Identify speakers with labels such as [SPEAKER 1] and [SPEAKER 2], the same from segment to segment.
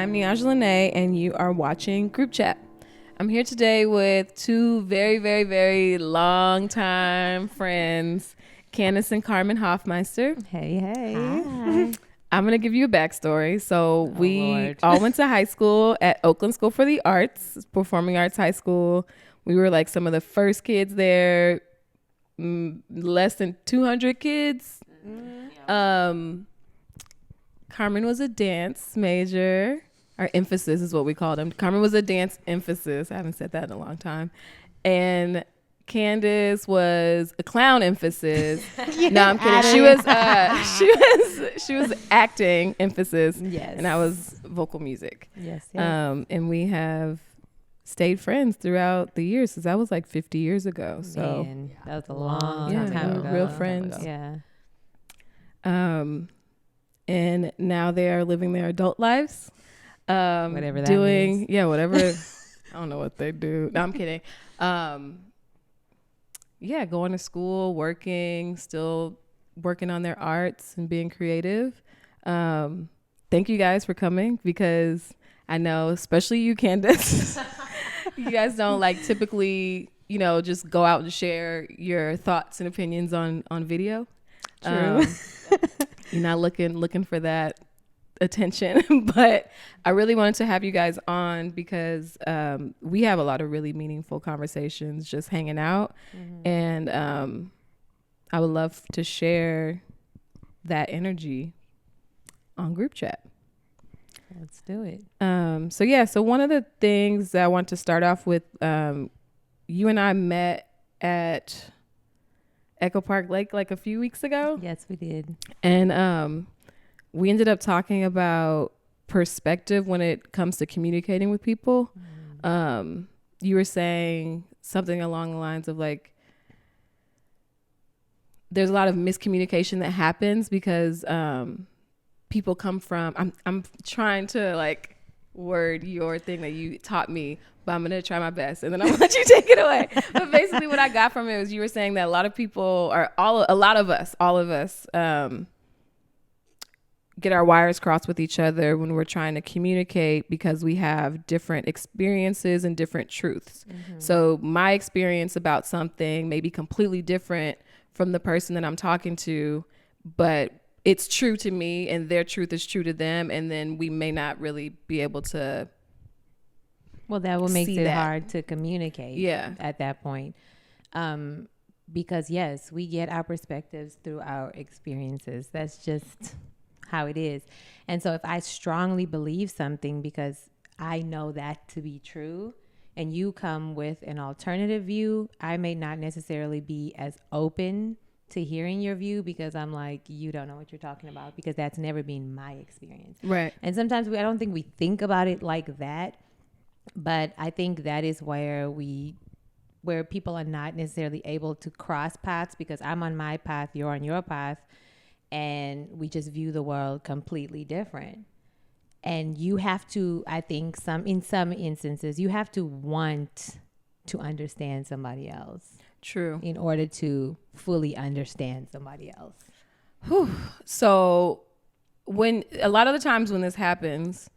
[SPEAKER 1] I'm Neijah Lanae, and you are watching Group Chat. I'm here today with two very, very, very long time friends, Candice and Carmen Hoffmeister.
[SPEAKER 2] Hey.
[SPEAKER 3] Hi.
[SPEAKER 1] I'm going to give you a backstory. So we
[SPEAKER 2] Lord.
[SPEAKER 1] all went to high school at Oakland School for the Arts, Performing Arts High School. We were like some of the first kids there, less than 200 kids. Carmen was a dance major. Our emphasis is what we called them. Carmen was a dance emphasis. I haven't said that in a long time. And Candice was a clown emphasis. No, I'm kidding. She was acting emphasis.
[SPEAKER 2] Yes.
[SPEAKER 1] And I was vocal music.
[SPEAKER 2] Yes.
[SPEAKER 1] And we have stayed friends throughout the years since that was like 50 years ago. So
[SPEAKER 2] Man, that was a long
[SPEAKER 1] Yeah,
[SPEAKER 2] time ago.
[SPEAKER 1] real friends.
[SPEAKER 2] Yeah.
[SPEAKER 1] And now they are living their adult lives.
[SPEAKER 2] Whatever that
[SPEAKER 1] doing
[SPEAKER 2] means.
[SPEAKER 1] Yeah, whatever. I don't know what they do. No, I'm kidding. Yeah, going to school, working, still working on their arts and being creative. Thank you guys for coming, because I know, especially you, Candice, you guys don't like typically, just go out and share your thoughts and opinions on video.
[SPEAKER 2] True.
[SPEAKER 1] You're not looking for that attention, but I really wanted to have you guys on because we have a lot of really meaningful conversations just hanging out. And I would love to share that energy on Group Chat.
[SPEAKER 2] Let's do it.
[SPEAKER 1] So one of the things that I want to start off with, you and I met at Echo Park Lake like a few weeks ago.
[SPEAKER 2] Yes, we did.
[SPEAKER 1] And we ended up talking about perspective when it comes to communicating with people. You were saying something along the lines of like, there's a lot of miscommunication that happens because people come from, I'm trying to like word your thing that you taught me, but I'm going to try my best and then I'm going to let you take it away. But basically what I got from it was you were saying that a lot of people are all of us get our wires crossed with each other when we're trying to communicate because we have different experiences and different truths. So my experience about something may be completely different from the person that I'm talking to, but it's true to me and their truth is true to them. And then we may not really be able to.
[SPEAKER 2] Well, that will make it
[SPEAKER 1] that.
[SPEAKER 2] hard to communicate.
[SPEAKER 1] Yeah.
[SPEAKER 2] At that point. Because yes, we get our perspectives through our experiences. That's just how it is. And so if I strongly believe something because I know that to be true and you come with an alternative view, I may not necessarily be as open to hearing your view because I'm like, you don't know what you're talking about because that's never been my experience.
[SPEAKER 1] Right.
[SPEAKER 2] And sometimes I don't think we think about it like that, but I think that is where people are not necessarily able to cross paths because I'm on my path, you're on your path, and we just view the world completely different. And you have to, I think in some instances, you have to want to understand somebody else.
[SPEAKER 1] True.
[SPEAKER 2] In order to fully understand somebody else.
[SPEAKER 1] So when a lot of the times when this happens,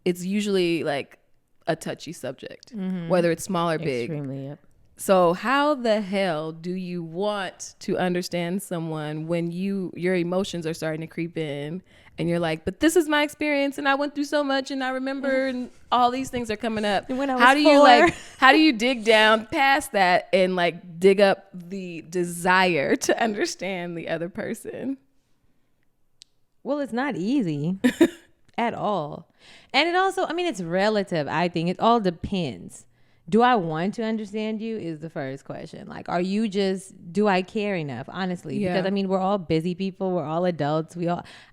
[SPEAKER 1] it's usually like a touchy subject, whether it's small or big.
[SPEAKER 3] Extremely, yep.
[SPEAKER 1] So how the hell do you want to understand someone when your emotions are starting to creep in and you're like, but this is my experience and I went through so much and I remember and all these things are coming up.
[SPEAKER 2] When I was
[SPEAKER 1] how do you dig down past that and like dig up the desire to understand the other person?
[SPEAKER 2] Well, it's not easy at all. And it also, it's relative, I think. It all depends. Do I want to understand you is the first question. Like, do I care enough? Honestly,
[SPEAKER 1] Yeah.
[SPEAKER 2] because we're all busy people. We're all adults.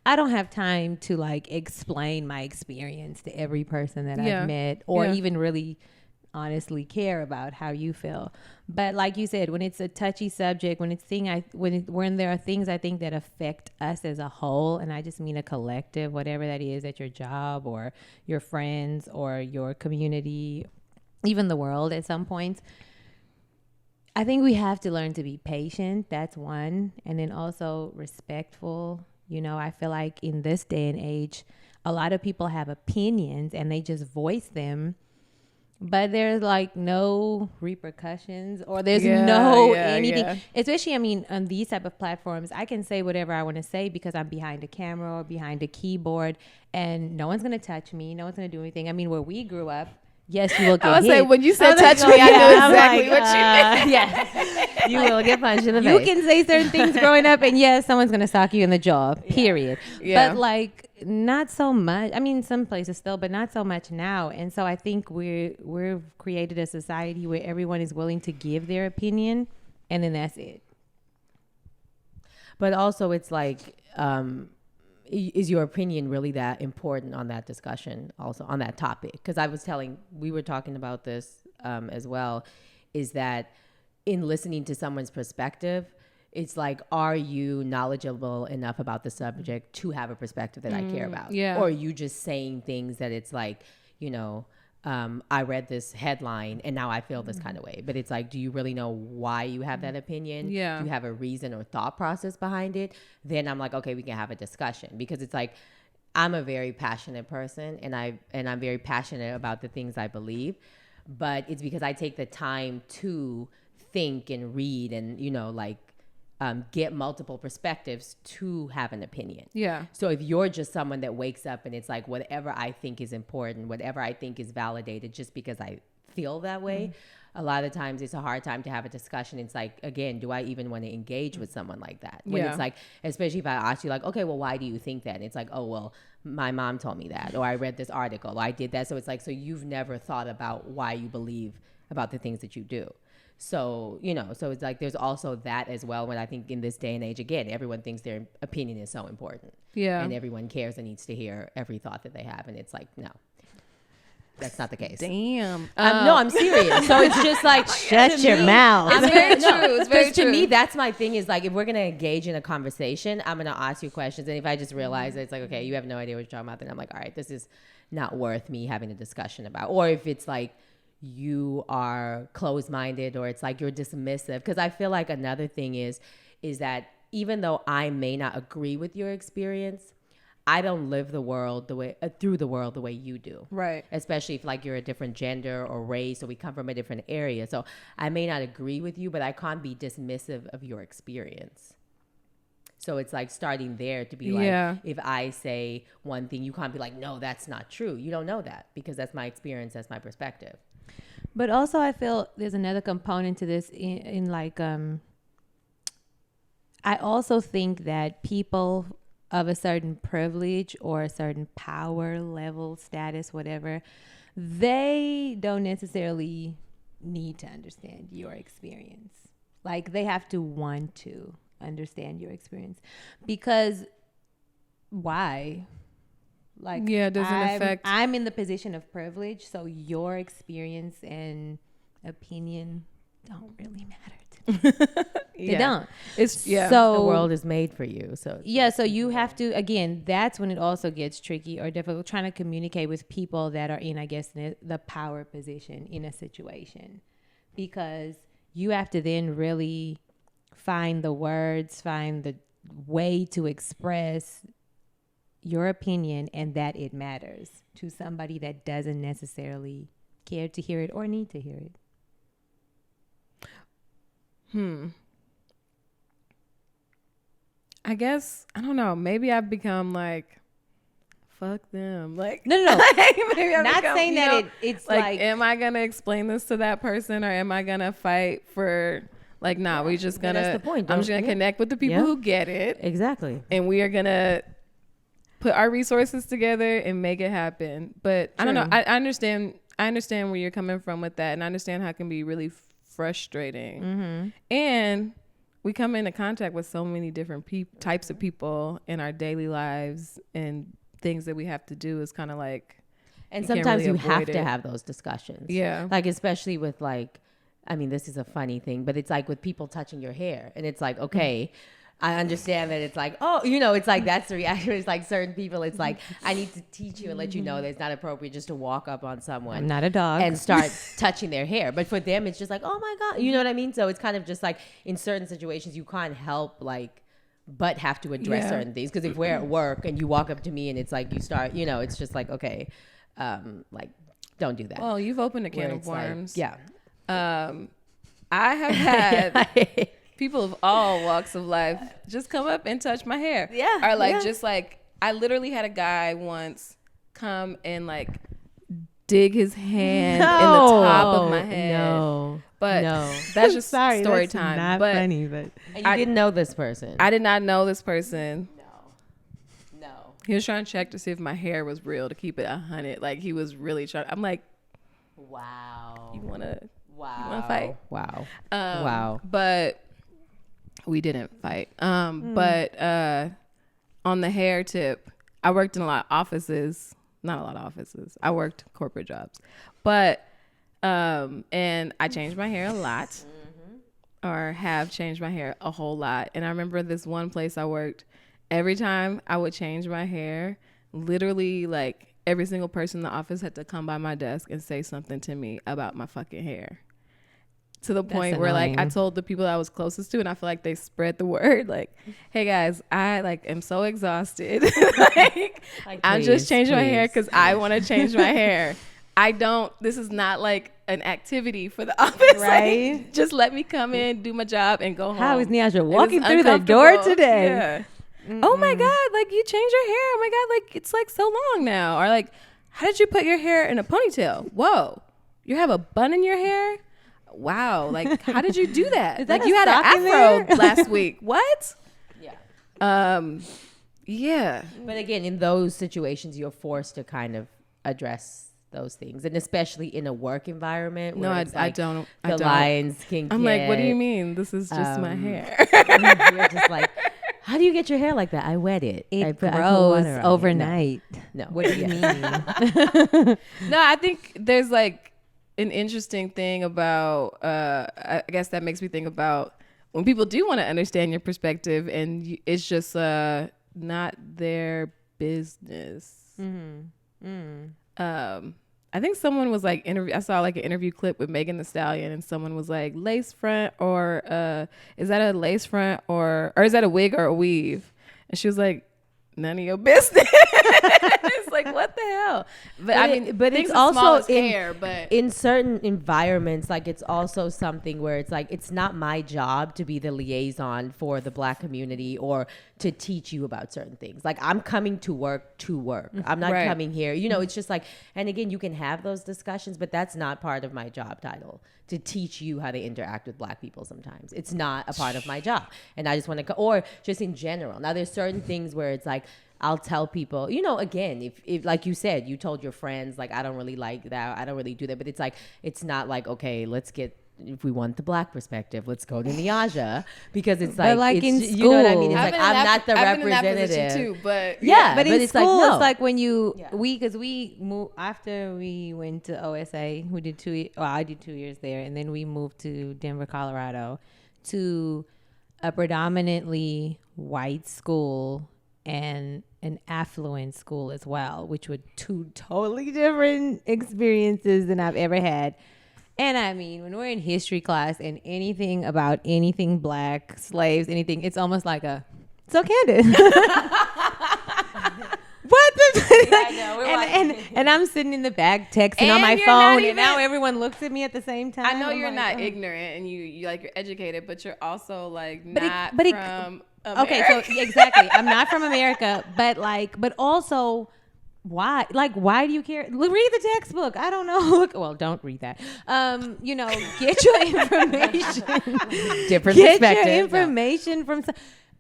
[SPEAKER 2] I don't have time to like explain my experience to every person that I've met or even really honestly care about how you feel. But like you said, when it's a touchy subject, when there are things I think that affect us as a whole, and I just mean a collective, whatever that is at your job or your friends or your community, even the world at some points, I think we have to learn to be patient. That's one. And then also respectful. I feel like in this day and age, a lot of people have opinions and they just voice them, but there's like no repercussions or there's anything. Especially, I mean, on these type of platforms, I can say whatever I want to say because I'm behind a camera or behind a keyboard, and no one's gonna touch me. No one's gonna do anything. I mean, where we grew up, yes, you will get hit.
[SPEAKER 1] I was saying, when you said touch me, I knew exactly what you meant.
[SPEAKER 2] Yeah, you will get punched in the face. You can say certain things growing up, and yes, someone's gonna sock you in the jaw. Period. Yeah. But like, not so much. I mean, some places still, but not so much now. And so I think we've created a society where everyone is willing to give their opinion, and then that's it.
[SPEAKER 3] But also, it's like, is your opinion really that important on that discussion, also on that topic? Because we were talking about this as well, is that in listening to someone's perspective, it's like, are you knowledgeable enough about the subject to have a perspective that I care about? Yeah. Or are you just saying things that it's like, you know, I read this headline and now I feel this kind of way. But it's like, do you really know why you have that opinion? Yeah. Do you have a reason or thought process behind it? Then I'm like, okay, we can have a discussion. Because it's like, I'm a very passionate person and I'm very passionate about the things I believe. But it's because I take the time to think and read and, you know, like, get multiple perspectives to have an opinion. Yeah. So if you're just someone that wakes up and it's like, whatever I think is important, whatever I think is validated just because I feel that way, a lot of times it's a hard time to have a discussion. It's like, again, do I even want to engage with someone like that? When it's like, especially if I ask you like, okay, well, why do you think that? And it's like, oh, well, my mom told me that, or I read this article, or I did that. So it's like, so you've never thought about why you believe about the things that you do. So, you know, so it's like there's also that as well. When I think in this day and age, again, everyone thinks their opinion is so important. Yeah. And everyone cares and needs to hear every thought that they have. And it's like, no, that's not the case.
[SPEAKER 1] Damn.
[SPEAKER 3] No, I'm serious. So it's just like,
[SPEAKER 2] shut your mouth.
[SPEAKER 1] It's very true. It's very true.
[SPEAKER 3] To me, that's my thing is like, if we're going to engage in a conversation, I'm going to ask you questions. And if I just realize that it's like, okay, you have no idea what you're talking about, then I'm like, all right, this is not worth me having a discussion about. Or if it's like, you are closed-minded or it's like you're dismissive. Because I feel like another thing is that even though I may not agree with your experience, I don't live the world through the world the way you do. Right. Especially if like you're a different gender or race or we come from a different area. So I may not agree with you, but I can't be dismissive of your experience. So it's like starting there to be like, if I say one thing, you can't be like, no, that's not true. You don't know that because that's my experience, that's my perspective.
[SPEAKER 2] But also I feel there's another component to this in like, I also think that people of a certain privilege or a certain power level, status, whatever, they don't necessarily need to understand your experience. Like they have to want to understand your experience because why? Like,
[SPEAKER 1] yeah, it doesn't affect.
[SPEAKER 2] I'm in the position of privilege, so your experience and opinion don't really matter to me. They don't.
[SPEAKER 3] It's so the world is made for you. So
[SPEAKER 2] so you have to, again, that's when it also gets tricky or difficult trying to communicate with people that are in, I guess, the power position in a situation, because you have to then really find the words, find the way to express your opinion and that it matters to somebody that doesn't necessarily care to hear it or need to hear it.
[SPEAKER 1] I guess, I don't know, maybe I've become like, fuck them. Like,
[SPEAKER 2] no.
[SPEAKER 1] Maybe
[SPEAKER 2] not saying that it's like,
[SPEAKER 1] am I going to explain this to that person or am I going to fight for, like, nah, we just going to,
[SPEAKER 3] that's the point.
[SPEAKER 1] I'm just going to connect with the people who get it.
[SPEAKER 3] Exactly.
[SPEAKER 1] And we are going to put our resources together and make it happen. But I don't know. I understand where you're coming from with that. And I understand how it can be really frustrating. Mm-hmm. And we come into contact with so many different types of people in our daily lives and things that we have to do is kind of like,
[SPEAKER 3] and sometimes you have to have those discussions. Yeah. Like, especially with like, I mean, this is a funny thing, but it's like with people touching your hair and it's like, okay, I understand that it's like, oh, you know, it's like, that's the reaction. It's like certain people, it's like, I need to teach you and let you know that it's not appropriate just to walk up on someone.
[SPEAKER 2] I'm not a dog.
[SPEAKER 3] And start touching their hair. But for them, it's just like, oh my God. You know what I mean? So it's kind of just like in certain situations, you can't help like but have to address certain things. Because if we're at work and you walk up to me and it's like you start, it's just like, okay, like, don't do that.
[SPEAKER 1] Well, you've opened a can of worms.
[SPEAKER 3] Like,
[SPEAKER 1] I have had people of all walks of life just come up and touch my hair.
[SPEAKER 3] Yeah.
[SPEAKER 1] Or like, just like, I literally had a guy once come and like dig his hand in the top of my head. But that's just story time.
[SPEAKER 2] Not funny, but
[SPEAKER 3] and you didn't know this person.
[SPEAKER 1] I did not know this person.
[SPEAKER 3] No.
[SPEAKER 1] He was trying to check to see if my hair was real, to keep it 100. Like, he was really trying. I'm like,
[SPEAKER 3] wow.
[SPEAKER 1] You wanna fight?
[SPEAKER 3] Wow.
[SPEAKER 1] Wow. But we didn't fight. But on the hair tip, I worked in a lot of offices. Not a lot of offices. I worked corporate jobs. But and I changed my hair a lot. Or have changed my hair a whole lot. And I remember this one place I worked, every time I would change my hair, literally like every single person in the office had to come by my desk and say something to me about my fucking hair. To the point where like I told the people I was closest to, and I feel like they spread the word, like, hey guys, I like am so exhausted. like I'm just changing my hair because I want to change my hair. This is not like an activity for the office.
[SPEAKER 2] Right.
[SPEAKER 1] Like, just let me come in, do my job, and go home.
[SPEAKER 2] How is Neijah walking through the door today?
[SPEAKER 1] Yeah. Oh my God, like you changed your hair. Oh my God, like it's like so long now. Or like, how did you put your hair in a ponytail? Whoa, you have a bun in your hair? Wow, like how did you do that?
[SPEAKER 2] Is that
[SPEAKER 1] like you had an afro last week. What? Yeah.
[SPEAKER 3] But again, in those situations, you're forced to kind of address those things, and especially in a work environment.
[SPEAKER 1] No, I don't.
[SPEAKER 3] The lines can.
[SPEAKER 1] I'm like, what do you mean? This is just my hair.
[SPEAKER 3] You're just like, how do you get your hair like that? I wet it.
[SPEAKER 2] It grows overnight.
[SPEAKER 3] No.
[SPEAKER 2] What do you mean?
[SPEAKER 1] No, I think there's like an interesting thing about. I guess that makes me think about when people do want to understand your perspective, and it's just not their business. I think someone was like I saw like an interview clip with Megan Thee Stallion, and someone was like, lace front or is that a lace front or is that a wig or a weave? And she was like, none of your business. It's like, what the hell? But I mean,
[SPEAKER 3] but it's also
[SPEAKER 1] but
[SPEAKER 3] in certain environments, like it's also something where it's like, it's not my job to be the liaison for the Black community or to teach you about certain things. Like I'm coming to work. I'm not coming here. It's just like, and again, you can have those discussions, but that's not part of my job title to teach you how to interact with Black people. Sometimes it's not a part of my job. And I just want to, or just in general. Now there's certain things where it's like, I'll tell people, again, if like you said, you told your friends, like, I don't really like that. I don't really do that. But it's like, it's not like, okay, if we want the Black perspective, let's go to Neijah, because it's like,
[SPEAKER 2] like
[SPEAKER 3] it's,
[SPEAKER 2] in school,
[SPEAKER 3] you know what I mean? It's like, I'm not the representative
[SPEAKER 1] too, but
[SPEAKER 2] but in
[SPEAKER 3] it's
[SPEAKER 2] school,
[SPEAKER 3] like, no.
[SPEAKER 2] it's like when we moved after we went to OSA, we did I did 2 years there, and then we moved to Denver, Colorado, to a predominantly white school and an affluent school as well, which were two totally different experiences than I've ever had. And I mean, when we're in history class and anything about anything Black, slaves, anything, it's almost like so Candice. What the?
[SPEAKER 3] Yeah, I know.
[SPEAKER 2] And I'm sitting in the back texting
[SPEAKER 1] And
[SPEAKER 2] on my
[SPEAKER 1] you're
[SPEAKER 2] phone,
[SPEAKER 1] not
[SPEAKER 2] and now everyone looks at me at the same time.
[SPEAKER 1] I know you're
[SPEAKER 2] I'm
[SPEAKER 1] not
[SPEAKER 2] like,
[SPEAKER 1] ignorant and you like you're educated, but you're also like
[SPEAKER 2] But
[SPEAKER 1] not
[SPEAKER 2] it-
[SPEAKER 1] from
[SPEAKER 2] Okay,
[SPEAKER 1] America.
[SPEAKER 2] so exactly, I'm not from America, but also, why? Like, why do you care? Read the textbook. I don't know. Well, don't read that. Get your information.
[SPEAKER 3] Different
[SPEAKER 2] Get
[SPEAKER 3] perspective.
[SPEAKER 2] your information from.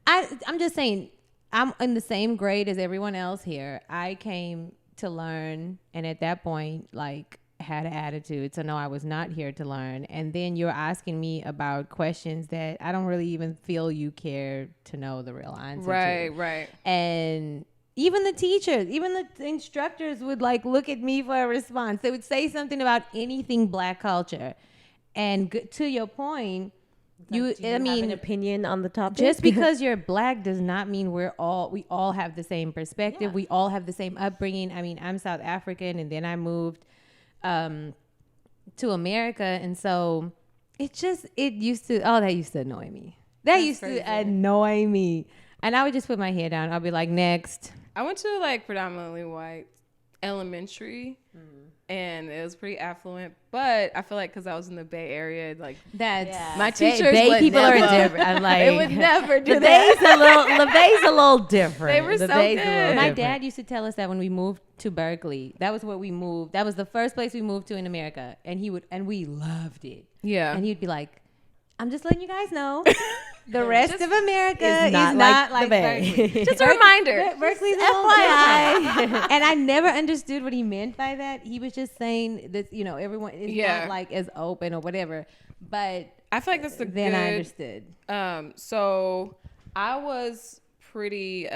[SPEAKER 2] I'm just saying, I'm in the same grade as everyone else here. I came to learn, and at that point, like, had an attitude. So no, I was not here to learn. And then you're asking me about questions that I don't really even feel you care to know the real answer to.
[SPEAKER 1] Right.
[SPEAKER 2] And even the teachers, even the instructors would like look at me for a response. They would say something about anything Black culture. And to your point,
[SPEAKER 3] have an opinion on the topic?
[SPEAKER 2] just because you're Black does not mean we all have the same perspective.
[SPEAKER 3] Yeah.
[SPEAKER 2] We all have the same upbringing. I mean, I'm South African, and then I moved to America, and so that used to annoy me. That used to annoy me. And I would just put my head down. I'll be like, next.
[SPEAKER 1] I went to like predominantly white elementary, and it was pretty affluent. But I feel like because I was in the Bay Area, like my teachers,
[SPEAKER 3] Bay people are different. I'm like,
[SPEAKER 1] they would never do
[SPEAKER 3] the
[SPEAKER 1] that.
[SPEAKER 3] The Bay's a little different.
[SPEAKER 1] They were so good.
[SPEAKER 2] My dad used to tell us that when we moved to Berkeley, that was where we moved. That was the first place we moved to in America, and we loved it.
[SPEAKER 1] Yeah,
[SPEAKER 2] and he'd be like, "I'm just letting you guys know." The rest of America is not like
[SPEAKER 3] Berkeley.
[SPEAKER 1] Just a reminder.
[SPEAKER 2] Berkeley's FYI. And I never understood what he meant by that. He was just saying that, everyone is not like as open or whatever. But
[SPEAKER 1] I feel like that's the
[SPEAKER 2] then
[SPEAKER 1] good,
[SPEAKER 2] I understood.
[SPEAKER 1] So I was pretty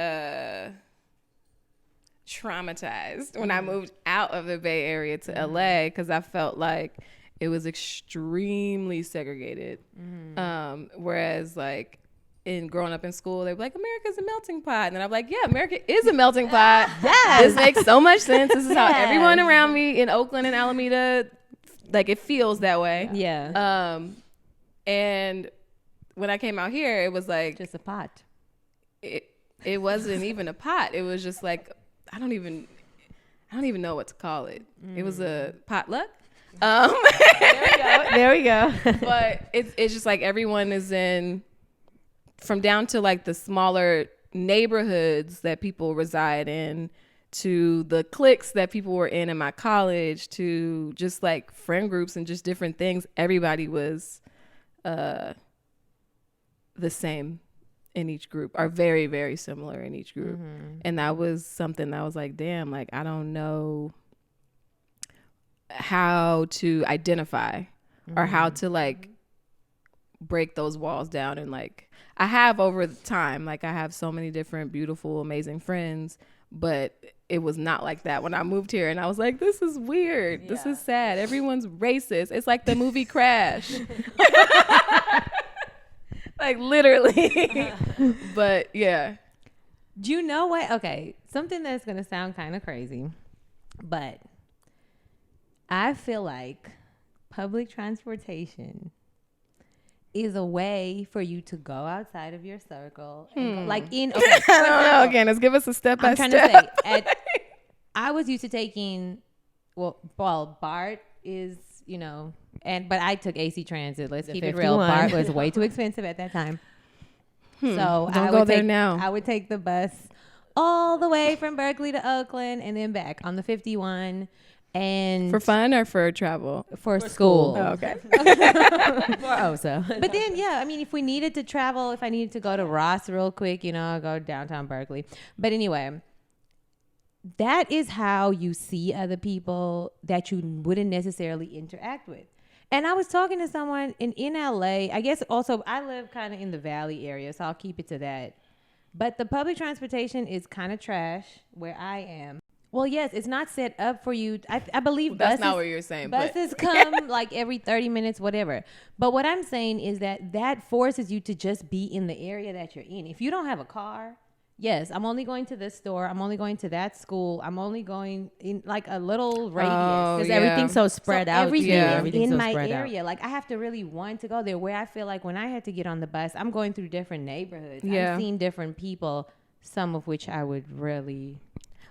[SPEAKER 1] traumatized when I moved out of the Bay Area to LA because I felt like it was extremely segregated. Whereas like in growing up in school, they'd be like, America's a melting pot. And then I'm like, yeah, America is a melting pot. This makes so much sense. This is how everyone around me in Oakland and Alameda, like it feels that way.
[SPEAKER 2] Yeah.
[SPEAKER 1] And when I came out here, it was like
[SPEAKER 2] just a pot.
[SPEAKER 1] It wasn't even a pot. It was just like, I don't even know what to call it. It was a potluck.
[SPEAKER 3] There we go.
[SPEAKER 1] But it's just like everyone is in from down to like the smaller neighborhoods that people reside in to the cliques that people were in my college to just like friend groups and just different things. Everybody was the same in each group, are very, very similar in each group. And that was something that was like, damn, like I don't know how to identify or how to like break those walls down. And like I have over the time, like I have so many different beautiful, amazing friends, but it was not like that when I moved here. And I was like, this is weird. This is sad. Everyone's racist. It's like the movie Crash. Like literally. But yeah.
[SPEAKER 2] Do you know what? Okay, something that's going to sound kind of crazy, but I feel like public transportation is a way for you to go outside of your circle. And go, like in, okay,
[SPEAKER 1] I don't know. Okay, let's give us a step by
[SPEAKER 2] I'm
[SPEAKER 1] step.
[SPEAKER 2] trying to say, I was used to taking, BART is, but I took AC Transit. Let's keep it real. BART was way too expensive at that time. So
[SPEAKER 1] Don't go there now.
[SPEAKER 2] I would take the bus all the way from Berkeley to Oakland and then back on the 51. And
[SPEAKER 1] For fun or for travel?
[SPEAKER 2] For school.
[SPEAKER 1] Oh, okay.
[SPEAKER 3] For OSA.
[SPEAKER 2] But then, if we needed to travel, if I needed to go to Ross real quick, I'll go downtown Berkeley. But anyway, that is how you see other people that you wouldn't necessarily interact with. And I was talking to someone in LA. I guess also I live kind of in the Valley area, so I'll keep it to that. But the public transportation is kind of trash where I am. Well, yes, it's not set up for you. I believe
[SPEAKER 1] that's not what you're saying.
[SPEAKER 2] Buses come like every 30 minutes, whatever. But what I'm saying is that forces you to just be in the area that you're in. If you don't have a car, yes, I'm only going to this store. I'm only going to that school. I'm only going in like a little radius.
[SPEAKER 3] Because everything's so spread out.
[SPEAKER 2] Everything is
[SPEAKER 3] Everything's
[SPEAKER 2] in
[SPEAKER 3] so
[SPEAKER 2] my
[SPEAKER 3] spread
[SPEAKER 2] area. Like I have to really want to go there where I feel like when I had to get on the bus, I'm going through different neighborhoods.
[SPEAKER 1] Yeah.
[SPEAKER 2] I'm seeing different people, some of which I would really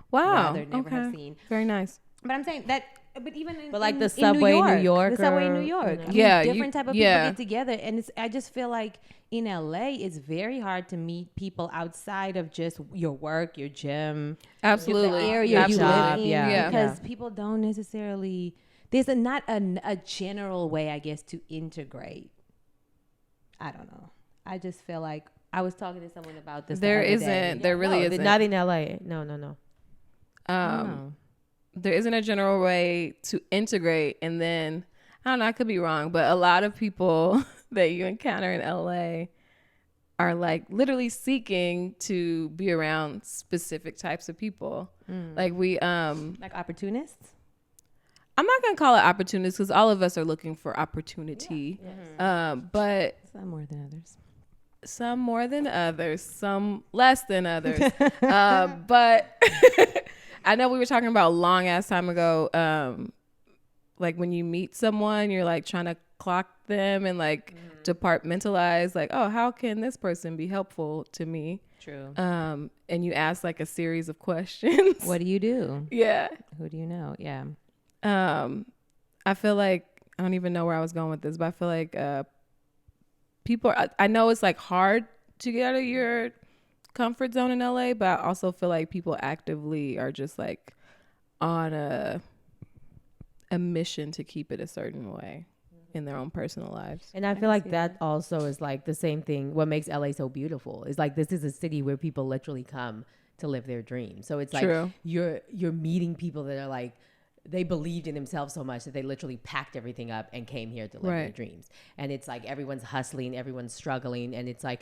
[SPEAKER 1] Wow.
[SPEAKER 2] never have seen.
[SPEAKER 1] Very nice.
[SPEAKER 2] But I'm saying that, but even in,
[SPEAKER 3] like the
[SPEAKER 2] in
[SPEAKER 3] subway in New York,
[SPEAKER 2] the subway in New York, I mean, different type of people get together, and I just feel like in LA, it's very hard to meet people outside of just your work, your gym,
[SPEAKER 1] absolutely,
[SPEAKER 2] the area you live in, because
[SPEAKER 3] Yeah.
[SPEAKER 2] people don't necessarily. There's not a general way, I guess, to integrate. I don't know. I just feel like I was talking to someone about this.
[SPEAKER 1] There
[SPEAKER 2] the other
[SPEAKER 1] isn't.
[SPEAKER 2] day.
[SPEAKER 1] There really isn't.
[SPEAKER 3] Not in LA. No.
[SPEAKER 1] There isn't a general way to integrate. And then, I don't know, I could be wrong, but a lot of people that you encounter in LA are like literally seeking to be around specific types of people. Like
[SPEAKER 2] like opportunists.
[SPEAKER 1] I'm not going to call it opportunists because all of us are looking for opportunity. But
[SPEAKER 2] Some more than others.
[SPEAKER 1] some more than others, some less than others. But I know we were talking about a long ass time ago. Like when you meet someone, you're like trying to clock them and like departmentalize like, oh, how can this person be helpful to me?
[SPEAKER 2] True.
[SPEAKER 1] And you ask like a series of questions.
[SPEAKER 2] What do you do?
[SPEAKER 1] Yeah.
[SPEAKER 2] Who do you know? Yeah.
[SPEAKER 1] I feel like, I don't even know where I was going with this, but I feel like people, I know it's like hard to get out of your comfort zone in LA, but I also feel like people actively are just like on a mission to keep it a certain way in their own personal lives.
[SPEAKER 3] And I feel like that also is like the same thing. What makes LA so beautiful is like this is a city where people literally come to live their dreams. So it's like you're meeting people that are like, they believed in themselves so much that they literally packed everything up and came here to live their dreams. And it's like everyone's hustling, everyone's struggling, and it's like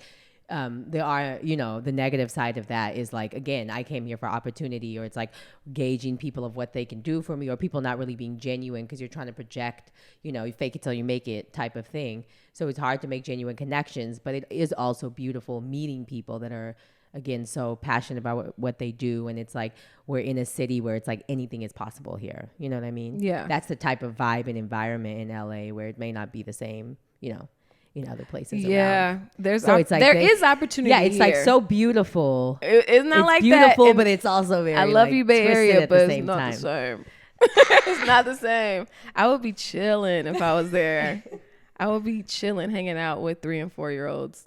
[SPEAKER 3] there are, you know, the negative side of that is like, again, I came here for opportunity, or it's like gauging people of what they can do for me, or people not really being genuine because you're trying to project, you know, you fake it till you make it type of thing. So it's hard to make genuine connections, but it is also beautiful meeting people that are, again, so passionate about what they do. And it's like, we're in a city where it's like anything is possible here. You know what I mean?
[SPEAKER 1] Yeah.
[SPEAKER 3] That's the type of vibe and environment in LA where it may not be the same, you know, in other places around.
[SPEAKER 1] There's
[SPEAKER 3] so it's like
[SPEAKER 1] there is opportunity.
[SPEAKER 3] Yeah, it's
[SPEAKER 1] here.
[SPEAKER 3] like so beautiful.
[SPEAKER 1] It's not
[SPEAKER 3] it's
[SPEAKER 1] like
[SPEAKER 3] beautiful,
[SPEAKER 1] that.
[SPEAKER 3] but it's also very.
[SPEAKER 1] I love
[SPEAKER 3] like,
[SPEAKER 1] you, Bay Area, but it's not
[SPEAKER 3] time.
[SPEAKER 1] the same. It's not the same. I would be chilling if I was there. I would be chilling, hanging out with 3 and 4 year olds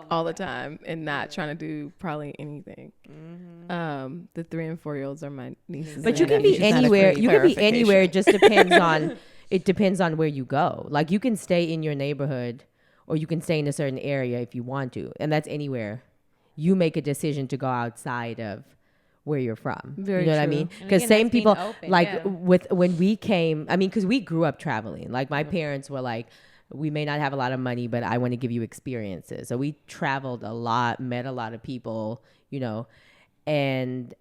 [SPEAKER 1] all the time, and not trying to do probably anything. The 3 and 4 year olds are my nieces.
[SPEAKER 3] But you can be anywhere. You can be anywhere. It just depends on. It depends on where you go. Like you can stay in your neighborhood, or you can stay in a certain area if you want to, and that's anywhere. You make a decision to go outside of where you're from.
[SPEAKER 1] Very
[SPEAKER 3] you know
[SPEAKER 1] true.
[SPEAKER 3] what I mean? Because same people, like with when we came. I mean, because we grew up traveling. Like my parents were like, we may not have a lot of money, but I want to give you experiences. So we traveled a lot, met a lot of people, you know, and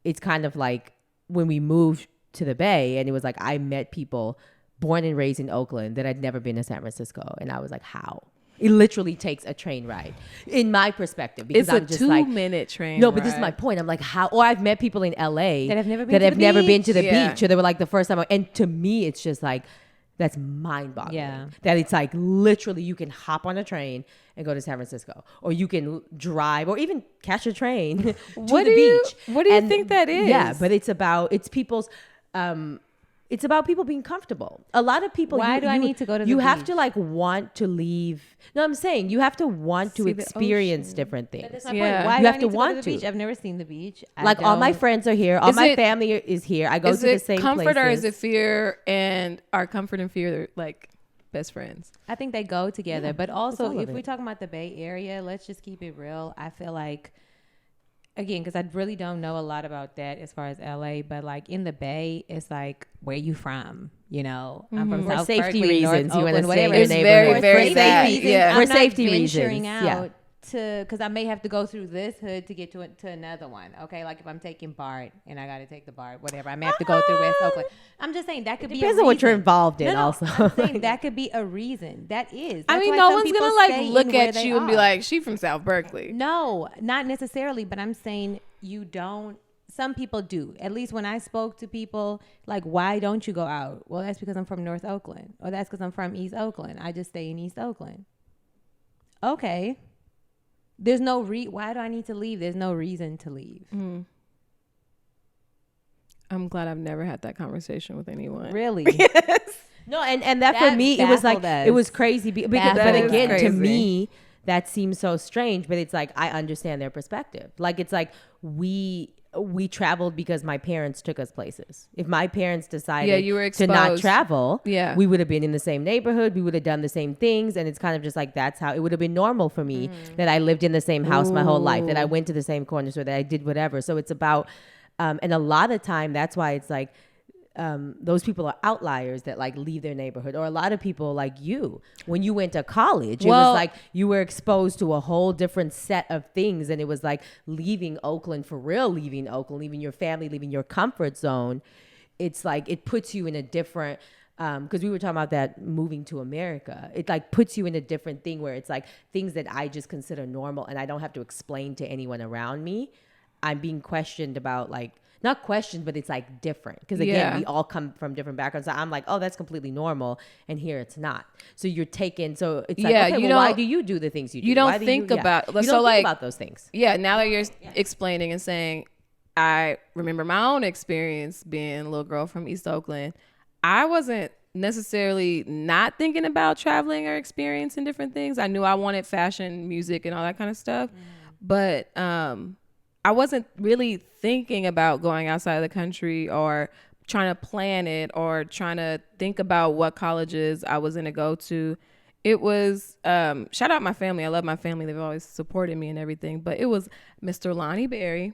[SPEAKER 3] it's kind of like when we moved to the Bay, and it was like I met people born and raised in Oakland that had never been to San Francisco, and I was like, how? It literally takes a train ride, in my perspective, because
[SPEAKER 1] it's
[SPEAKER 3] I'm
[SPEAKER 1] a
[SPEAKER 3] just
[SPEAKER 1] 2-minute train.
[SPEAKER 3] No, but this is my point. I'm like, how? Or I've met people in LA
[SPEAKER 2] that have never
[SPEAKER 3] been to the beach, or they were like the first time. And to me, it's just like that's mind-boggling.
[SPEAKER 2] Yeah,
[SPEAKER 3] that it's like literally you can hop on a train and go to San Francisco, or you can drive, or even catch a train to the beach.
[SPEAKER 1] What do you think that is?
[SPEAKER 3] Yeah, but it's people's. It's about people being comfortable. A lot of people.
[SPEAKER 2] Why do I need to go to the
[SPEAKER 3] You
[SPEAKER 2] beach?
[SPEAKER 3] have to like want to leave. No, I'm saying you have to want to experience different things.
[SPEAKER 2] That's my point. Why
[SPEAKER 3] you
[SPEAKER 2] do
[SPEAKER 3] have
[SPEAKER 2] I
[SPEAKER 3] to
[SPEAKER 2] need
[SPEAKER 3] want
[SPEAKER 2] go to the beach? I've never seen the beach.
[SPEAKER 3] Like all my friends are here. All my family is here. I go to the same
[SPEAKER 1] comfort
[SPEAKER 3] places.
[SPEAKER 1] or is it fear? And are comfort and fear like best friends?
[SPEAKER 2] I think they go together. But also, if we're talking about the Bay Area, let's just keep it real. I feel like, again, because I really don't know a lot about that as far as LA, but like in the Bay, it's like where you from, you know? I'm from South
[SPEAKER 3] safety
[SPEAKER 2] Berkeley,
[SPEAKER 3] reasons.
[SPEAKER 2] North
[SPEAKER 3] You want to
[SPEAKER 2] Oakland,
[SPEAKER 3] stay in
[SPEAKER 2] whatever.
[SPEAKER 3] your
[SPEAKER 1] It's
[SPEAKER 3] neighborhood.
[SPEAKER 1] very sad. Yeah.
[SPEAKER 3] For
[SPEAKER 2] I'm not
[SPEAKER 3] safety
[SPEAKER 2] venturing
[SPEAKER 3] reasons.
[SPEAKER 2] out to, because I may have to go through this hood to get to another one. Okay, like if I'm taking BART and I got to take the BART, whatever, I may have to go through West Oakland. I'm just saying that could be a reason.
[SPEAKER 3] Depends on what you're involved in. Also,
[SPEAKER 2] I'm saying that could be a reason. That is.
[SPEAKER 1] I
[SPEAKER 2] That's
[SPEAKER 1] mean,
[SPEAKER 2] why
[SPEAKER 1] no
[SPEAKER 2] some
[SPEAKER 1] one's
[SPEAKER 2] people
[SPEAKER 1] gonna like
[SPEAKER 2] stay
[SPEAKER 1] look
[SPEAKER 2] in where
[SPEAKER 1] at
[SPEAKER 2] they
[SPEAKER 1] you and be
[SPEAKER 2] are.
[SPEAKER 1] like, "She from South Berkeley."
[SPEAKER 2] No, not necessarily. But I'm saying you don't. Some people do. At least when I spoke to people, like, why don't you go out? Well, that's because I'm from North Oakland, or that's because I'm from East Oakland. I just stay in East Oakland. Okay. There's no why do I need to leave? There's no reason to leave.
[SPEAKER 1] I'm glad I've never had that conversation with anyone.
[SPEAKER 2] Really?
[SPEAKER 1] Yes.
[SPEAKER 3] no, and that for me, it was like it was crazy because, but again, to me, that seems so strange. But it's like I understand their perspective. Like it's like we traveled because my parents took us places. If my parents decided
[SPEAKER 1] you were
[SPEAKER 3] to not travel, we would have been in the same neighborhood. We would have done the same things. And it's kind of just like, that's how it would have been normal for me that I lived in the same house my whole life, that I went to the same corner store, that I did whatever. So it's about, and a lot of time, that's why it's like, those people are outliers that like leave their neighborhood, or a lot of people like you when you went to college, it was like you were exposed to a whole different set of things, and it was like leaving Oakland for real, leaving Oakland, leaving your family, leaving your comfort zone. It's like it puts you in a different because we were talking about that moving to America, it like puts you in a different thing where it's like things that I just consider normal and I don't have to explain to anyone around me. I'm being questioned about, like, not questioned, but it's like different. Because again, we all come from different backgrounds. So I'm like, oh, that's completely normal. And here it's not. So you're taken. So it's like, okay, well, why do you do the things you do?
[SPEAKER 1] You don't think about,
[SPEAKER 3] you don't think about those things.
[SPEAKER 1] Yeah. Now that you're explaining and saying, I remember my own experience being a little girl from East Oakland. I wasn't necessarily not thinking about traveling or experiencing different things. I knew I wanted fashion, music, and all that kind of stuff. But I wasn't really thinking about going outside of the country or trying to plan it or trying to think about what colleges I was going to go to. It was, shout out my family. I love my family. They've always supported me and everything. But it was Mr. Lonnie Berry,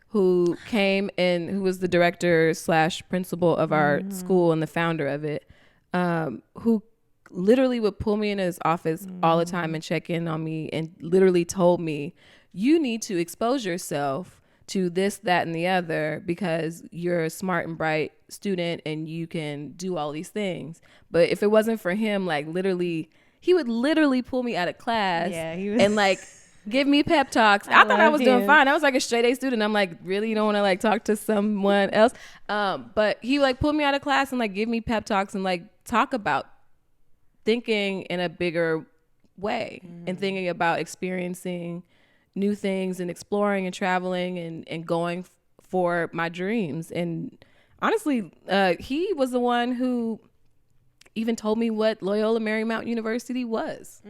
[SPEAKER 1] who came in, who was the director / principal of our school and the founder of it, who literally would pull me in his office all the time and check in on me and literally told me, you need to expose yourself to this, that, and the other because you're a smart and bright student and you can do all these things. But if it wasn't for him, like literally, he would literally pull me out of class and like give me pep talks. I thought I was doing fine. I was like a straight A student. I'm like, really, you don't want to like talk to someone else? But he like pulled me out of class and like give me pep talks and like talk about thinking in a bigger way and thinking about experiencing new things and exploring and traveling and going for my dreams. And honestly, he was the one who even told me what Loyola Marymount University was,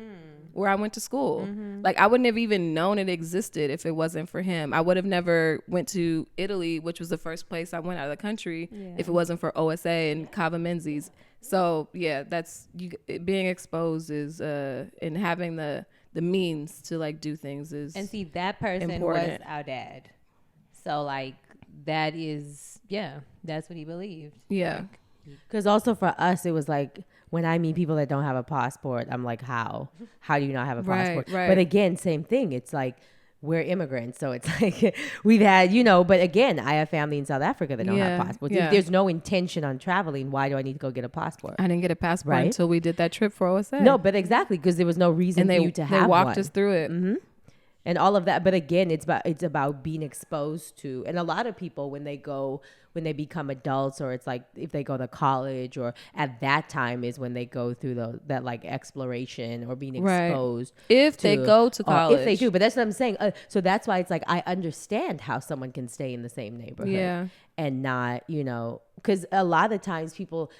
[SPEAKER 1] where I went to school. Like I wouldn't have even known it existed if it wasn't for him. I would have never went to Italy, which was the first place I went out of the country, if it wasn't for OSA and Cava Menzies. So yeah, that's being exposed is and having the means to like do things is
[SPEAKER 2] and see that person important. Was our dad, so like that is that's what he believed.
[SPEAKER 3] Because also for us it was like when I meet people that don't have a passport, I'm like, how do you not have a passport? Right. But again, same thing, it's like we're immigrants, so it's like we've had, but again, I have family in South Africa that don't have passports. If there's no intention on traveling, why do I need to go get a passport?
[SPEAKER 1] I didn't get a passport until we did that trip for OSA.
[SPEAKER 3] No, but exactly, because there was no reason for you to have one.
[SPEAKER 1] They walked us through it.
[SPEAKER 3] And all of that. But again, it's about being exposed to, and a lot of people when they become adults, or it's like if they go to college, or at that time is when they go through that like exploration or being exposed.
[SPEAKER 1] If they go to college.
[SPEAKER 3] If they do. But that's what I'm saying. So that's why it's like I understand how someone can stay in the same neighborhood and not, because a lot of times people,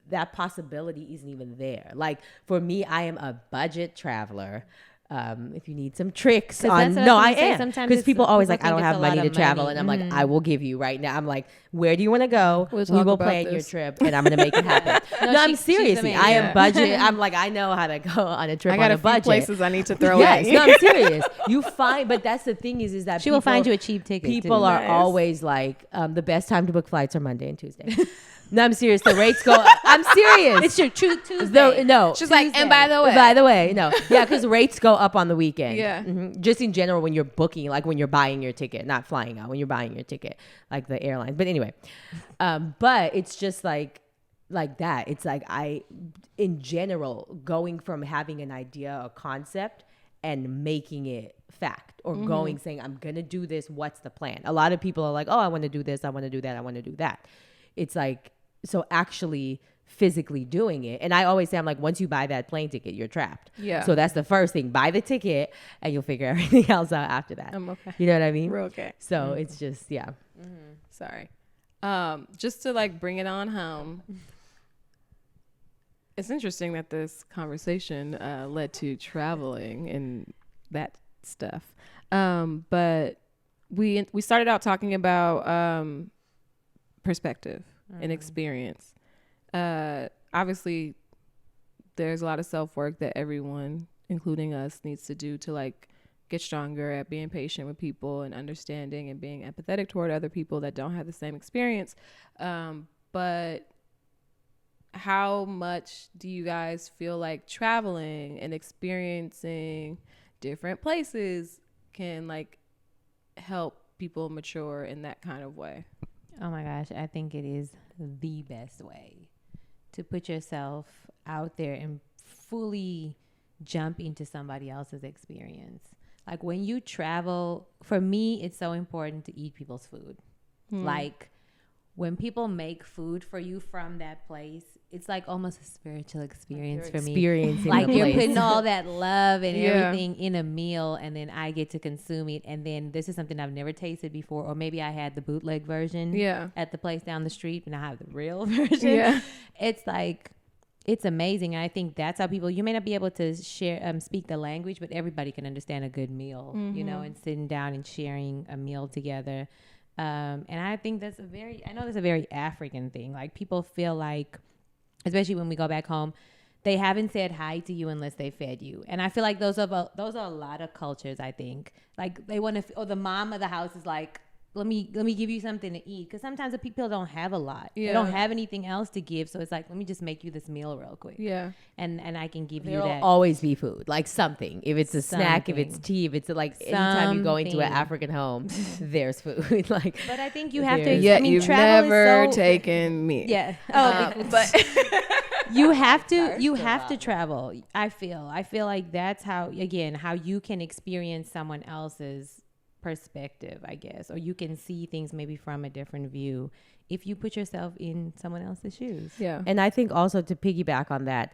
[SPEAKER 3] that possibility isn't even there. Like for me, I am a budget traveler. If you need some tricks I am, because people always like, I don't have money to travel, and I'm like, I will give you right now. I'm like, where do you want to go? We will plan your trip and I'm gonna make it happen. I'm seriously, I am budget. I'm like, I know how to go on a trip. I got a budget.
[SPEAKER 1] Places I need to throw at you.
[SPEAKER 3] No, I'm serious. You find, but that's the thing is that
[SPEAKER 2] she will find you a cheap ticket.
[SPEAKER 3] People are always like, the best time to book flights are Monday and Tuesday. No, I'm serious. The rates go up. I'm serious.
[SPEAKER 2] It's your true Tuesday.
[SPEAKER 3] No.
[SPEAKER 1] She's
[SPEAKER 3] Tuesday.
[SPEAKER 1] like, and by the way,
[SPEAKER 3] no. Yeah, because rates go up on the weekend.
[SPEAKER 1] Yeah.
[SPEAKER 3] Just in general, when you're booking, like when you're buying your ticket, not flying out, when you're buying your ticket, like the airlines. But anyway, but it's just like that. It's like in general, going from having an idea, a concept, and making it fact, or going saying, I'm going to do this. What's the plan? A lot of people are like, oh, I want to do this. I want to do that. I want to do that. It's like, so actually physically doing it. And I always say, I'm like, once you buy that plane ticket, you're trapped. Yeah. So that's the first thing. Buy the ticket and you'll figure everything else out after that.
[SPEAKER 1] I'm okay.
[SPEAKER 3] You know what I mean?
[SPEAKER 1] We're okay.
[SPEAKER 3] So it's just,
[SPEAKER 1] Sorry. Just to like bring it on home. It's interesting that this conversation led to traveling and that stuff. But we started out talking about perspective and experience. Obviously there's a lot of self-work that everyone, including us, needs to do to like get stronger at being patient with people and understanding and being empathetic toward other people that don't have the same experience. But how much do you guys feel like traveling and experiencing different places can like help people mature in that kind of way?
[SPEAKER 2] Oh my gosh, I think it is the best way to put yourself out there and fully jump into somebody else's experience. Like when you travel, for me, it's so important to eat people's food. Like when people make food for you from that place, it's like almost a spiritual experience for me. Like you're putting all that love and everything in a meal, and then I get to consume it. And then this is something I've never tasted before, or maybe I had the bootleg version at the place down the street, and I have the real version. Yeah. It's like, it's amazing. And I think that's how people, you may not be able to share, speak the language, but everybody can understand a good meal, you know, and sitting down and sharing a meal together. And I think that's I know that's a very African thing. Like people feel like, especially when we go back home, they haven't said hi to you unless they fed you. And I feel like those are a lot of cultures, I think. Like they want to, or the mom of the house is like, let me give you something to eat. Because sometimes the people don't have a lot. They don't have anything else to give. So it's like, let me just make you this meal real quick. Yeah. And I can give you that.
[SPEAKER 3] There'll always be food, like something. If it's a snack, if it's tea, if it's like anytime you go into an African home, there's food. Like,
[SPEAKER 2] but I think you have to.
[SPEAKER 1] Yeah, you've never taken me.
[SPEAKER 2] Yeah. But you have to travel. I feel like that's how you can experience someone else's perspective, I guess, or you can see things maybe from a different view if you put yourself in someone else's shoes.
[SPEAKER 3] Yeah. And I think also to piggyback on that,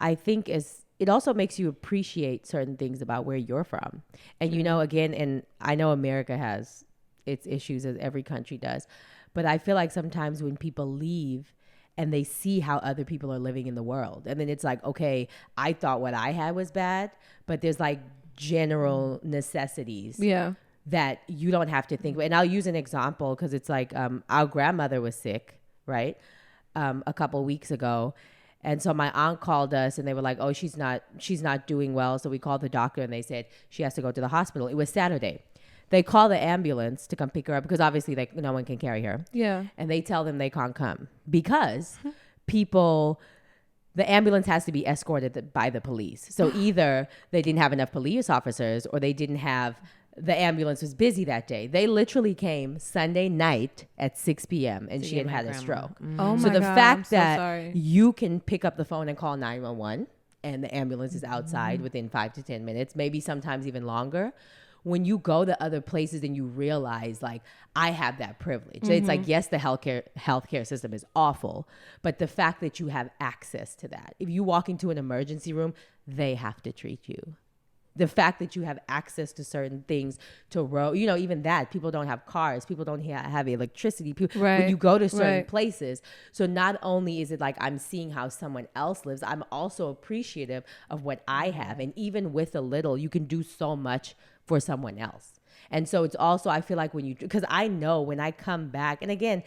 [SPEAKER 3] I think it also makes you appreciate certain things about where you're from. And you know, again, and I know America has its issues, as every country does, but I feel like sometimes when people leave and they see how other people are living in the world, and then it's like, okay, I thought what I had was bad, but there's like general necessities that you don't have to think about. And I'll use an example because it's like our grandmother was sick, right? A couple weeks ago. And so my aunt called us and they were like, oh, she's not doing well. So we called the doctor and they said she has to go to the hospital. It was Saturday. They call the ambulance to come pick her up because obviously no one can carry her. Yeah. And they tell them they can't come because the ambulance has to be escorted by the police. So either they didn't have enough police officers or the ambulance was busy that day. They literally came Sunday night at 6 p.m. and she had a stroke.
[SPEAKER 1] Oh my God. So the fact that you can pick up the phone and call 911 and the ambulance is outside within 5 to 10 minutes, maybe sometimes even longer. When you go to other places and you realize, like, I have that privilege. It's like, yes, the healthcare system is awful, but the fact that you have access to that. If you walk into an emergency room, they have to treat you. The fact that you have access to certain things even that, people don't have cars, people don't have electricity, when you go to certain places. So not only is it like I'm seeing how someone else lives, I'm also appreciative of what I have. And even with a little, you can do so much for someone else. And so it's also, I feel like because I know when I come back, and again,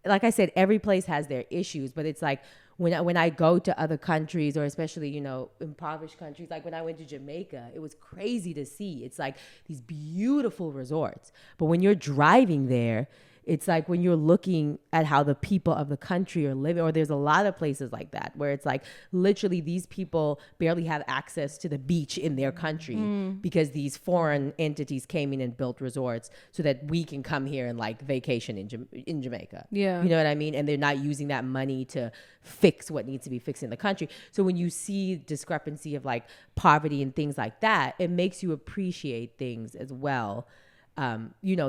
[SPEAKER 1] like I said, every place has their issues, but it's like, when I go to other countries, or especially, impoverished countries, like when I went to Jamaica, it was crazy to see. It's like these beautiful resorts. But when you're driving there, it's like when you're looking at how the people of the country are living, or there's a lot of places like that where it's like literally these people barely have access to the beach in their country because these foreign entities came in and built resorts so that we can come here and like vacation in Jamaica. Yeah. You know what I mean? And they're not using that money to fix what needs to be fixed in the country. So when you see discrepancy of like poverty and things like that, it makes you appreciate things as well.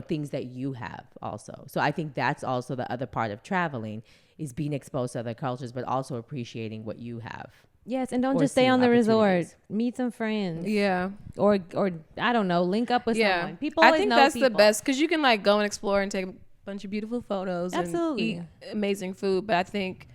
[SPEAKER 1] Things that you have also. So I think that's also the other part of traveling, is being exposed to other cultures, but also appreciating what you have.
[SPEAKER 2] Yes, and don't just stay on the resort. Meet some friends. Yeah. Or I don't know, link up with someone. People always know people. I think that's the best, because you can like go and explore and take a bunch of beautiful photos and eat amazing food. But I think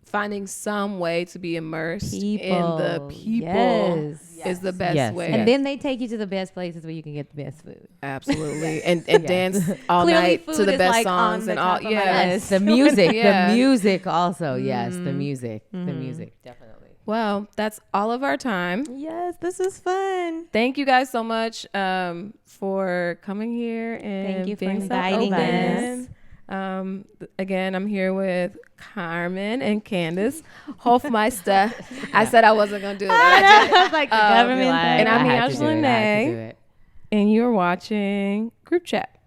[SPEAKER 2] finding some way to be immersed in the people is the best way. And then they take you to the best places where you can get the best food. Absolutely. And dance all night to the best songs and all. Yes.
[SPEAKER 3] The music. The music also. Yes. The music. The music. Definitely.
[SPEAKER 1] Well, that's all of our time.
[SPEAKER 2] Yes. This is fun.
[SPEAKER 1] Thank you guys so much for coming here and
[SPEAKER 2] thank you for inviting us.
[SPEAKER 1] Again, I'm here with Carmen and Candice Hoffmeister. I said I wasn't gonna do it. I was like the government thing. And I'm Neijah Lanae, and you're watching Group Chat.